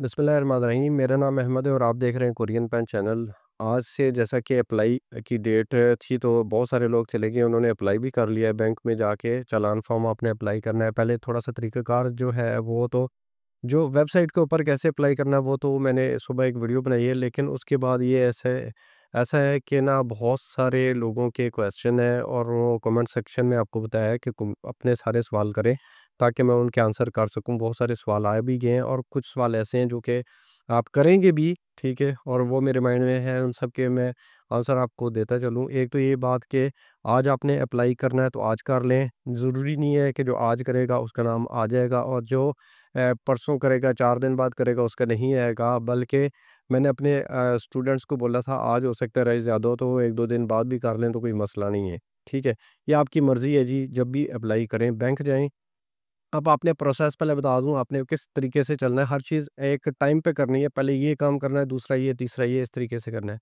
बिस्मिल्लाहिर्रहमानिर्रहीम। मेरा नाम अहमद है और आप देख रहे हैं कोरियन पेन चैनल। आज से जैसा कि अप्लाई की डेट थी तो बहुत सारे लोग चले गए, उन्होंने अप्लाई भी कर लिया है बैंक में जाके। चालान फॉर्म आपने अप्लाई करना है। पहले थोड़ा-सा तरीक़ाकार जो है वो तो जो वेबसाइट के ऊपर कैसे अप्लाई करना है वो तो मैंने सुबह एक वीडियो बनाई है, लेकिन उसके बाद ये ऐसे ऐसा है कि ना बहुत सारे लोगों के क्वेश्चन हैं और वो कमेंट सेक्शन में आपको बताया है कि अपने सारे सवाल करें ताकि मैं उनके आंसर कर सकूं। बहुत सारे सवाल आए भी गए हैं और कुछ सवाल ऐसे हैं जो कि आप करेंगे भी, ठीक है, और वो मेरे माइंड में है, उन सब के मैं आंसर आपको देता चलूँ। एक तो ये बात कि आज आपने अप्लाई करना है तो आज कर लें। ज़रूरी नहीं है कि जो आज करेगा उसका नाम आ जाएगा और जो परसों करेगा, 4 दिन बाद करेगा, उसका नहीं आएगा। बल्कि मैंने अपने स्टूडेंट्स को बोला था आज हो सकता है रईस ज़्यादा हो तो वो 1-2 दिन बाद भी कर लें तो कोई मसला नहीं है, ठीक है। ये आपकी मर्ज़ी है जी, जब भी अप्लाई करें बैंक जाएँ। अब आपने प्रोसेस पहले बता दूँ आपने किस तरीके से चलना है, हर चीज़ एक टाइम पे करनी है। पहले ये काम करना है, दूसरा ये, तीसरा ये, इस तरीके से करना है।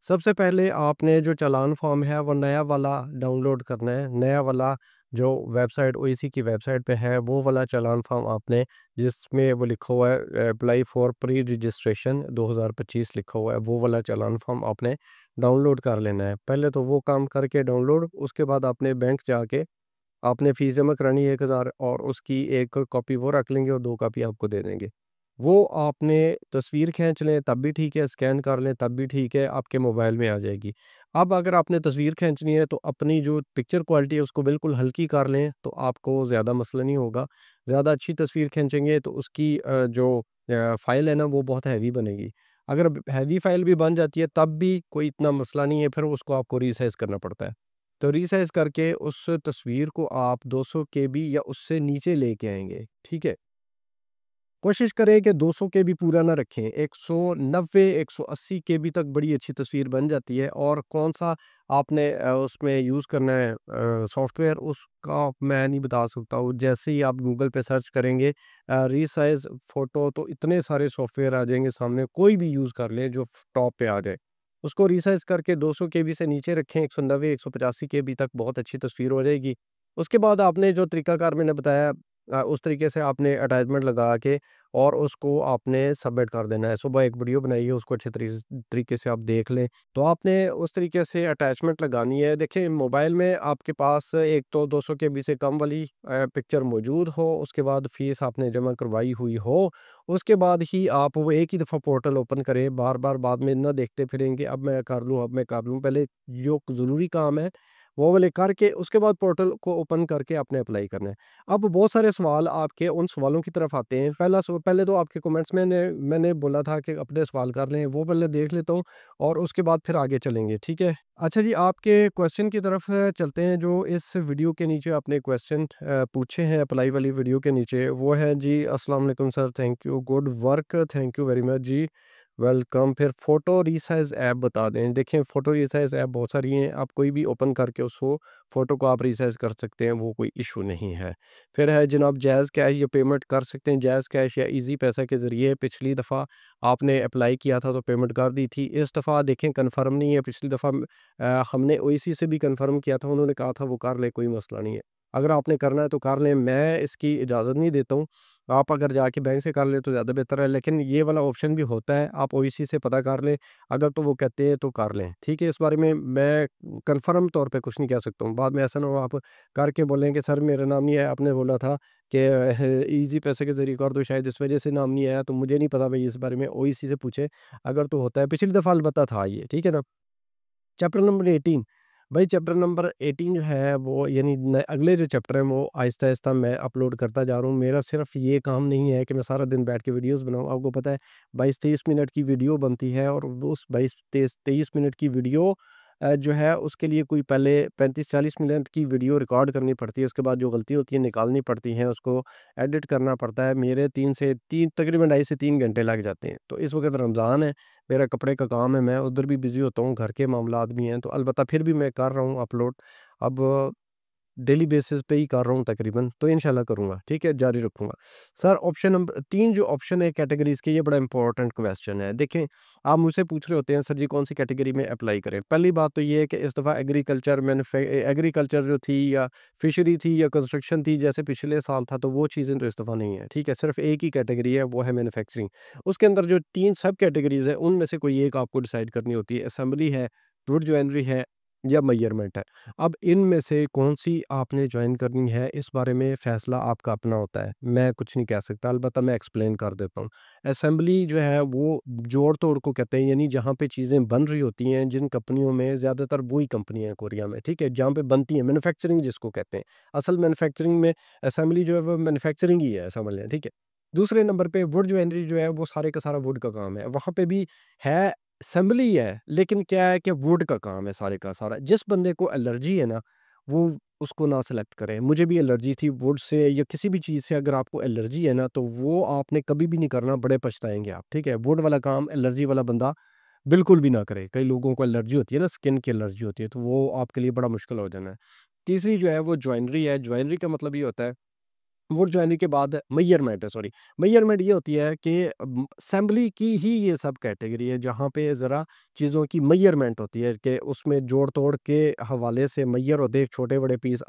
सबसे पहले आपने जो चालान फॉर्म है वो नया वाला डाउनलोड करना है। नया वाला जो वेबसाइट ओईसी की वेबसाइट पे है वो वाला चालान फॉर्म आपने, जिसमें वो लिखा हुआ है अप्लाई फॉर प्री रजिस्ट्रेशन 2025 लिखा हुआ है, वो वाला चालान फॉर्म आपने डाउनलोड कर लेना है। पहले तो वो काम करके डाउनलोड, उसके बाद आपने बैंक जाके आपने फ़ीस जमा करानी है 1000 और उसकी 1 कॉपी वो रख लेंगे और 2 कॉपी आपको दे देंगे। वो आपने तस्वीर खींच लें तब भी ठीक है, स्कैन कर लें तब भी ठीक है, आपके मोबाइल में आ जाएगी। अब अगर आपने तस्वीर खींचनी है तो अपनी जो पिक्चर क्वालिटी है उसको बिल्कुल हल्की कर लें तो आपको ज़्यादा मसला नहीं होगा। ज़्यादा अच्छी तस्वीर खींचेंगे तो उसकी जो फ़ाइल है ना वो बहुत हैवी बनेगी। अगर हैवी फ़ाइल भी बन जाती है तब भी कोई इतना मसला नहीं है, फिर उसको आपको रीसाइज़ करना पड़ता है। तो रीसाइज़ करके उस तस्वीर को आप 200 केबी या उससे नीचे लेके आएँगे, ठीक है? कोशिश करें कि 200 केबी पूरा ना रखें, 190 180 केबी तक बड़ी अच्छी तस्वीर बन जाती है। और कौन-सा आपने उसमें यूज़ करना है सॉफ्टवेयर, उसका मैं नहीं बता सकता हूँ। जैसे ही आप गूगल पे सर्च करेंगे रीसाइज़ फ़ोटो तो इतने सारे सॉफ्टवेयर आ जाएँगे सामने, कोई भी यूज़ कर लें जो टॉप पे आ जाए। उसको रीसाइज़ करके 200 केबी से नीचे रखें, 190 185 केबी तक बहुत अच्छी तस्वीर हो जाएगी। उसके बाद आपने जो तरीकाकार मैंने बताया उस तरीके से आपने अटैचमेंट लगा के और उसको आपने सबमिट कर देना है। सुबह एक वीडियो बनाई है, उसको अच्छे तरीके से आप देख लें। तो आपने उस तरीके से अटैचमेंट लगानी है। देखिए मोबाइल में आपके पास एक तो 200 केबी से कम वाली पिक्चर मौजूद हो, उसके बाद फ़ीस आपने जमा करवाई हुई हो, उसके बाद ही आप वो एक ही दफ़ा पोर्टल ओपन करें, बार-बार बाद में ना देखते फिरें कि अब मैं कर लूँ, अब मैं कर लूँ। पहले जो ज़रूरी काम है वो वाले करके उसके बाद पोर्टल को ओपन करके आपने अप्लाई करना है। अब बहुत सारे सवाल आपके उन सवालों की तरफ आते हैं। पहले तो आपके कमेंट्स में मैंने बोला था कि अपने सवाल कर लें, वो पहले देख लेता हूँ और उसके बाद फिर आगे चलेंगे, ठीक है? अच्छा जी, आपके क्वेश्चन की तरफ चलते हैं। जो इस वीडियो के नीचे आपने क्वेश्चन पूछे हैं अप्लाई वाली वीडियो के नीचे, वो है जी अस्सलाम वालेकुम sir, thank you, good work, thank you very much जी, वेलकम। फिर फ़ोटो रिसाइज़ ऐप बता दें। देखिए फ़ोटो रिसाइज़ ऐप बहुत सारी हैं, आप कोई भी ओपन करके उसको फ़ोटो को आप रिसाइज़ कर सकते हैं, वो कोई इशू नहीं है। फिर है जनाब जैज़ कैश, ये पेमेंट कर सकते हैं जैज़ कैश या ईज़ी पैसा के ज़रिए। पिछली दफ़ा आपने अप्लाई किया था तो पेमेंट कर दी थी। इस दफ़ा देखें कन्फर्म नहीं है, पिछली दफ़ा हमने ओईसी से भी कन्फर्म किया था, उन्होंने कहा था वो कर लें, कोई मसला नहीं है। अगर आपने करना है तो कर लें, मैं इसकी इजाज़त नहीं देता हूँ। आप अगर जाके बैंक से कर लें तो ज़्यादा बेहतर है, लेकिन ये वाला ऑप्शन भी होता है, आप ओईसी से पता कर लें, अगर तो वो कहते हैं तो कर लें, ठीक है? इस बारे में मैं कन्फर्म तौर पे कुछ नहीं कह सकता हूँ। बाद में ऐसा ना हो आप करके बोलें कि सर मेरा नाम नहीं आया, आपने बोला था कि ईज़ी पैसे के ज़रिए कर दो, शायद इस वजह से नाम नहीं आया, तो मुझे नहीं पता भई इस बारे में, ओईसी से पूछें, अगर तो होता है। पिछली दफ़ा अलबत्ता था ये, ठीक है ना? चैप्टर नंबर 18, भाई चैप्टर नंबर 18 जो है वो यानी अगले जो चैप्टर हैं वो आहिस्ता आहिस्ता मैं अपलोड करता जा रहा हूँ। मेरा सिर्फ ये काम नहीं है कि मैं सारा दिन बैठ के वीडियोस बनाऊँ। आपको पता है 22-23 मिनट की वीडियो बनती है और उस 22-23 मिनट की वीडियो जो है उसके लिए कोई पहले 35-40 मिनट की वीडियो रिकॉर्ड करनी पड़ती है। उसके बाद जो गलती होती है निकालनी पड़ती हैं, उसको एडिट करना पड़ता है। मेरे 3 से 3 तकरीबन 2.5 से 3 घंटे लग जाते हैं। तो इस वक़्त रमज़ान है, मेरा कपड़े का काम है, मैं उधर भी बिज़ी होता हूँ, घर के मामलात भी हैं, तो अलबत्ता फिर भी मैं कर रहा हूँ अपलोड। अब डेली बेसिस पे ही कर रहा हूँ तकरीबन, तो इंशाल्लाह करूँगा, ठीक है, जारी रखूँगा। सर ऑप्शन नंबर 3 जो ऑप्शन है कैटेगरीज़ के, ये बड़ा इंपॉर्टेंट क्वेश्चन है। देखें, आप मुझसे पूछ रहे होते हैं सर जी कौन सी कैटेगरी में अप्लाई करें? पहली बात तो ये है कि इस दफ़ा एग्रीकल्चर जो थी या फिशरी थी या कंस्ट्रक्शन थी जैसे पिछले साल था, तो वो चीज़ें तो इस दफ़ा नहीं है, ठीक है? सिर्फ़ एक ही कैटेगरी है, वो है मैन्युफैक्चरिंग। उसके अंदर जो 3 सब कैटेगरीज़ हैं, उनमें से कोई एक आपको डिसाइड करनी होती है। असेंबली है, वुड जॉइनरी है या मेजरमेंट है। अब इनमें से कौन-सी आपने जॉइन करनी है, इस बारे में फ़ैसला आपका अपना होता है। मैं कुछ नहीं कह सकता, अलबत्ता मैं एक्सप्लेन कर देता हूँ। असेंबली जो है वो जोड़-तोड़ को कहते हैं, यानी जहाँ पे चीज़ें बन रही होती हैं, जिन कंपनियों में ज़्यादातर वही कंपनियाँ हैं कोरिया में, ठीक है? जहाँ पे बनती हैं, मैन्युफैक्चरिंग जिसको कहते हैं। असल मैन्युफैक्चरिंग में असेंबली जो है वो मैन्युफैक्चरिंग ही है, समझ लें, ठीक है? दूसरे नंबर पे वुड जॉइनरी जो है वो सारे का सारा वुड का काम है। वहाँ पे भी है, असेंबली है, लेकिन क्या है कि वुड का काम है सारे का सारा। जिस बंदे को एलर्जी है ना, वो उसको ना सेलेक्ट करें। मुझे भी एलर्जी थी वुड से या किसी भी चीज़ से, अगर आपको एलर्जी है ना, तो वो आपने कभी भी नहीं करना, बड़े पछताएँगे आप, ठीक है? वुड वाला काम एलर्जी वाला बंदा बिल्कुल भी ना करे। कई लोगों को एलर्जी होती है ना, स्किन की एलर्जी होती है, तो वो आपके लिए बड़ा मुश्किल हो जाना है। तीसरी जो है वो जॉइनरी है। जॉइनरी का मतलब ये होता है, वुड जॉइनरी के बाद मेजरमेंट है, सॉरी। मेजरमेंट ये होती है कि असेंबली की ही ये सब कैटेगरी है जहाँ पे ज़रा चीज़ों की मेजरमेंट होती है कि उसमें जोड़-तोड़ के हवाले से मेजर होते हैं, छोटे-बड़े पीस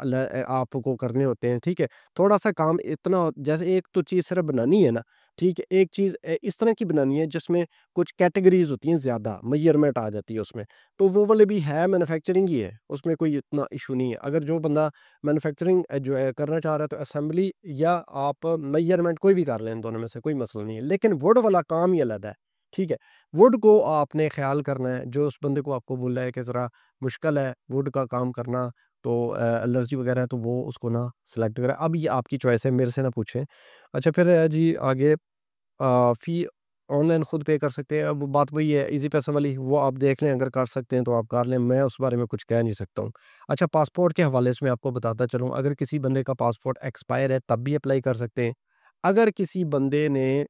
आपको करने होते हैं, ठीक है? थोड़ा-सा काम इतना जैसे एक तो चीज़ सिर्फ़ बनानी है ना, ठीक है? एक चीज़ इस तरह की बनानी है जिसमें कुछ कैटेगरीज़ होती हैं ज़्यादा, मेजरमेंट आ जाती है उसमें। तो वो वाले भी है, मैन्युफैक्चरिंग ही है, उसमें कोई इतना इश्यू नहीं है। अगर जो बंदा मैन्युफैक्चरिंग जो है करना चाह रहा है, तो असेंबली या आप मेजरमेंट कोई भी कर लें, इन दोनों में से कोई मसला नहीं है। लेकिन वुड वाला काम ही अलग है, ठीक है? वुड को आपने ख़्याल करना है, जो उस बंदे को आपको बोला है कि ज़रा मुश्किल है वुड का काम करना, तो एलर्जी वगैरह है, तो वो उसको ना सेलेक्ट करें। अब ये आपकी चॉइस है, मेरे से ना पूछें। अच्छा फिर जी आगे फ़ी ऑनलाइन खुद पे कर सकते हैं। अब बात वही है ईज़ी पैसा वाली, वो आप देख लें, अगर कर सकते हैं तो आप कर लें, मैं उस बारे में कुछ कह नहीं सकता हूँ। अच्छा, पासपोर्ट के हवाले से मैं आपको बताता चलूँ, अगर किसी बंदे का पासपोर्ट एक्सपायर है तब भी अप्लाई कर सकते हैं। अगर किसी बंदे ने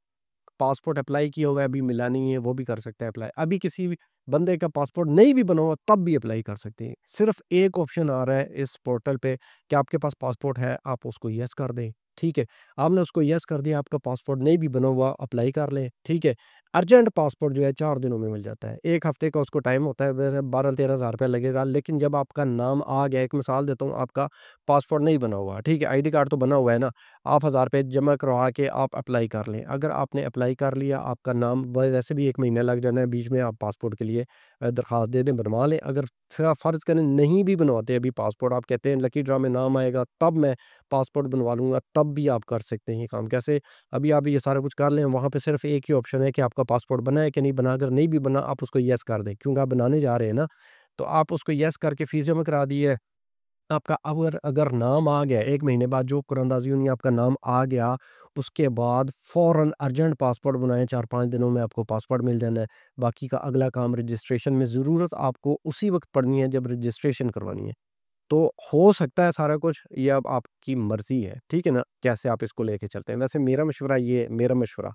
पासपोर्ट अप्लाई किया हुआ है, अभी मिला नहीं है, वो भी कर सकता है अप्लाई। अभी किसी भी बंदे का पासपोर्ट नहीं भी बना हुआ तब भी अप्लाई कर सकते हैं। सिर्फ़ एक ऑप्शन आ रहा है इस पोर्टल पे कि आपके पास पासपोर्ट है, आप उसको येस कर दें, ठीक है। आपने उसको येस कर दिया, आपका पासपोर्ट नहीं भी बना हुआ, अप्लाई कर लें, ठीक है। अर्जेंट पासपोर्ट जो है 4 दिनों में मिल जाता है। 1 हफ्ते का उसको टाइम होता है, वैसे 12-13 हज़ार रुपया लगेगा, लेकिन जब आपका नाम आ गया, एक मिसाल देता हूँ, आपका पासपोर्ट नहीं बना हुआ, ठीक है, आईडी कार्ड तो बना हुआ है ना, आप ₹1000 जमा करवा के आप अप्लाई कर लें। अगर आपने अप्लाई कर लिया, आपका नाम वैसे भी 1 महीना लग जाना है, बीच में आप पासपोर्ट के लिए दरख्वास्त दे दें, बनवा लें। अगर फ़र्ज़ करें नहीं भी बनवाते अभी पासपोर्ट, आप कहते हैं लकी ड्रा में नाम आएगा तब मैं पासपोर्ट बनवा लूँगा, तब भी आप कर सकते हैं ये काम। कैसे? अभी आप ये सारा कुछ कर लें, वहाँ पे सिर्फ़ एक ही ऑप्शन है कि आपका पासपोर्ट बना है कि नहीं बना। अगर नहीं भी बना, आप उसको येस कर दें, क्योंकि आप बनाने जा रहे हैं ना, तो आप उसको येस करके फ़ीस जमा करा दिए। आपका अगर अगर नाम आ गया 1 महीने बाद, जो कुरानंदाज़ी हुई, आपका नाम आ गया, उसके बाद फ़ौरन अर्जेंट पासपोर्ट बनाएँ, 4-5 दिनों में आपको पासपोर्ट मिल जाना है। बाकी का अगला काम रजिस्ट्रेशन में ज़रूरत आपको उसी वक़्त पड़नी है जब रजिस्ट्रेशन करवानी है। तो हो सकता है सारा कुछ, ये अब आपकी मर्ज़ी है, ठीक है ना? कैसे आप इसको लेके चलते हैं। वैसे मेरा मशवरा ये है, मेरा मशवरा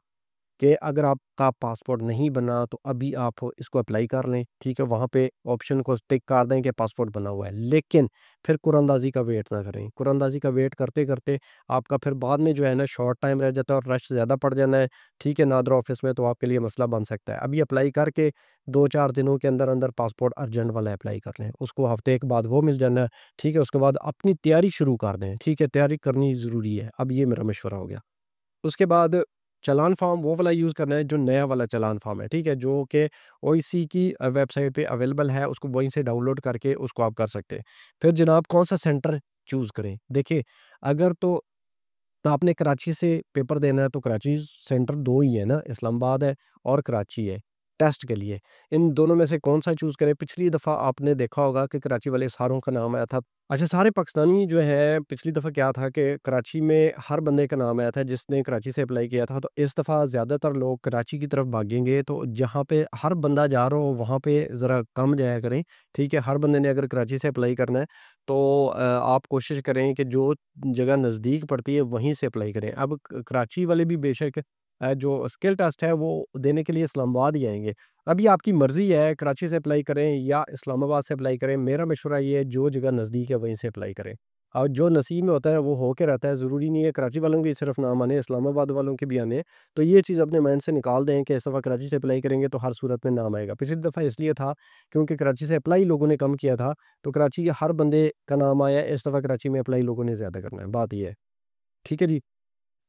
कि अगर आपका पासपोर्ट नहीं बना तो अभी आप इसको अप्लाई कर लें, ठीक है? वहाँ पे ऑप्शन को टिक कर दें कि पासपोर्ट बना हुआ है। लेकिन फिर कुरानंदाज़ी का वेट ना करें। कुरानंदाज़ी का वेट करते-करते आपका फिर बाद में जो है ना शॉर्ट टाइम रह जाता है और रश ज़्यादा पड़ जाना है, ठीक है? नादरा ऑफ़िस में, तो आपके लिए मसला बन सकता है। अभी अप्लाई करके 2-4 दिनों के अंदर-अंदर पासपोर्ट अर्जेंट वाला अप्लाई कर लें। उसको हफ़्ते के बाद वो मिल जाना है, ठीक है? उसके बाद अपनी तैयारी शुरू कर दें, ठीक है? तैयारी करनी ज़रूरी है। अब ये मेरा मशवरा हो गया। उसके बाद चालान फ़ॉर्म वो वाला यूज़ करना है जो नया वाला चालान फ़ॉर्म है, ठीक है? जो कि ओईसी की वेबसाइट पे अवेलेबल है, उसको वहीं से डाउनलोड करके उसको आप कर सकते हैं। फिर जनाब कौन-सा सेंटर चूज़ करें? देखिए, अगर तो आपने कराची से पेपर देना है तो कराची सेंटर 2 ही है ना, इस्लामाबाद है और कराची है, टेस्ट के लिए। इन दोनों में से कौन-सा चूज़ करें? पिछली दफ़ा आपने देखा होगा कि कराची वाले सारों का नाम आया था। अच्छा, सारे पाकिस्तानी जो हैं, पिछली दफ़ा क्या था कि कराची में हर बंदे का नाम आया था जिसने कराची से अप्लाई किया था, तो इस दफ़ा ज़्यादातर लोग कराची की तरफ भागेंगे, तो जहाँ पे हर बंदा जा रहा हो वहाँ पे ज़रा कम जाया करें, ठीक है? हर बंदे ने अगर कराची से अप्लाई करना है, तो आप कोशिश करें कि जो जगह नज़दीक पड़ती है वहीं से अप्लाई करें। अब कराची वाले भी बेशक जो स्किल टेस्ट है वो देने के लिए इस्लामाबाद ही आएँगे। अब ये आपकी मर्ज़ी है, कराची से अप्लाई करें या इस्लामाबाद से अप्लाई करें। मेरा मशवरा ये है जो जगह नज़दीक है वहीं से अप्लाई करें। और जो नसीब में होता है वो हो के रहता है, ज़रूरी नहीं है कराची वालों के सिर्फ नाम आने, इस्लामाबाद वालों के भी आने। तो ये चीज़ अपने माइंड से निकाल दें कि इस दफ़ा कराची से अप्लाई करेंगे तो हर सूरत में नाम आएगा। पिछली दफ़ा इसलिए था क्योंकि कराची से अप्लाई लोगों ने कम किया था, तो कराची के हर बंदे का नाम आया। इस दफ़ा कराची में अप्लाई लोगों ने ज़्यादा करना है, बात ये है। ठीक है जी।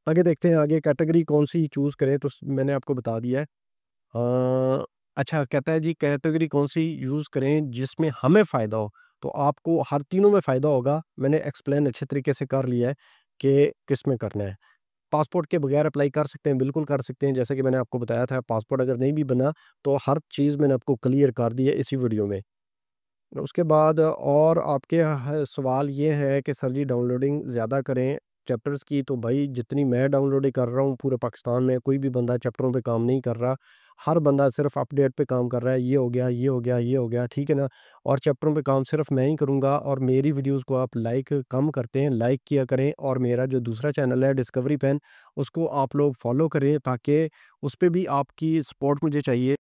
आगे देखते हैं आगे कैटेगरी कौन-सी चूज़ करें, तो स मैंने आपको बता दिया है। अच्छा कहता है जी कैटेगरी कौन-सी यूज़ करें जिसमें हमें फ़ायदा हो, तो आपको हर तीनों में फ़ायदा होगा। मैंने एक्सप्लेन अच्छे तरीके से कर लिया है कि किस में करना है। पासपोर्ट के बगैर अप्लाई कर सकते हैं, बिल्कुल कर सकते हैं, जैसे कि मैंने आपको बताया था। पासपोर्ट अगर नहीं भी बना, तो हर चीज़ मैंने आपको क्लियर कर दी है इसी वीडियो में। उसके बाद और आपके सवाल ये है कि सर जी डाउनलोडिंग ज़्यादा करें चैप्टर्स की, तो भाई जितनी मैं डाउनलोडिंग कर रहा हूँ पूरे पाकिस्तान में कोई भी बंदा चैप्टरों पे काम नहीं कर रहा। हर बंदा सिर्फ अपडेट पे काम कर रहा है, ये हो गया, ये हो गया, ये हो गया, ठीक है ना? और चैप्टरों पे काम सिर्फ मैं ही करूँगा। और मेरी वीडियोज़ को आप लाइक कम करते हैं, लाइक किया करें। और मेरा जो दूसरा चैनल है डिस्कवरी पेन, उसको आप लोग फॉलो करें ताकि उस पे भी आपकी सपोर्ट मुझे चाहिए।